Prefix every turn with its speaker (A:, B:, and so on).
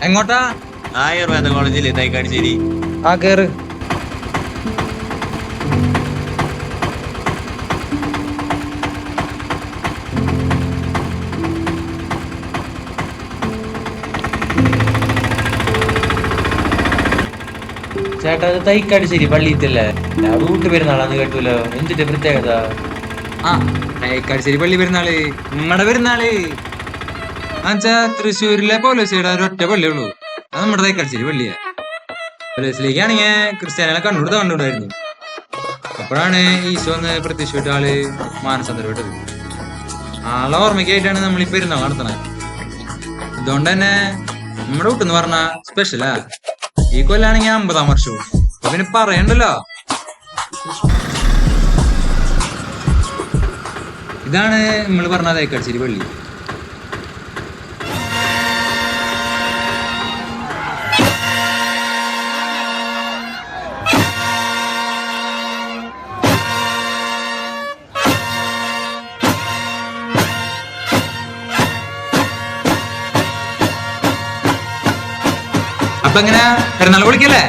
A: എങ്ങോട്ടാ?
B: ആയുർവേദ കോളേജില് തൈക്കാടിശ്ശേരി.
A: ആ കേറ്. ചേട്ടാ ഇത് തൈക്കാടിശ്ശേരി പള്ളിയിലല്ലേ? വീട്ടു പെരുന്നാളാന്ന് കേട്ടൂലോ. എന്തിന്റെ പ്രത്യേകത?
C: ആ തൈക്കാടിശ്ശേരി പള്ളി പെരുന്നാള് നമ്മടെ പെരുന്നാള് എന്നുവെച്ചാ തൃശ്ശൂരിലെ പോലീസുകാരുടെ ഒരൊറ്റ പള്ളിയുള്ളൂ. അത് നമ്മുടെ തൈക്കാടിശ്ശേരി പള്ളിയാ. പോലീസിലേക്കാണെങ്കിൽ ക്രിസ്ത്യാനികളെ കണ്ടുകൊടുത്തായിരുന്നു. അപ്പോഴാണ് ഈശോ ഒന്ന് പ്രത്യക്ഷപ്പെട്ട ആള് മാനസാന്തരപ്പെട്ടത്. ആളെ ഓർമ്മയ്ക്കായിട്ടാണ് നമ്മൾ ഈ പെരുന്നാൾ നടത്തണത്. അതുകൊണ്ട് തന്നെ നമ്മുടെ വീട്ടെന്ന് പറഞ്ഞ സ്പെഷ്യലാ. ഈ കൊല്ലാണെങ്കിൽ 50-ാം വർഷവും. അപ്പൊ പിന്നെ പറയണ്ടല്ലോ. ഇതാണ് നമ്മൾ പറഞ്ഞ തൈക്കാടിശ്ശേരി പള്ളി. അപ്പൊ എങ്ങനെ പെരുന്നാൾ വിളിക്കല്ലേ?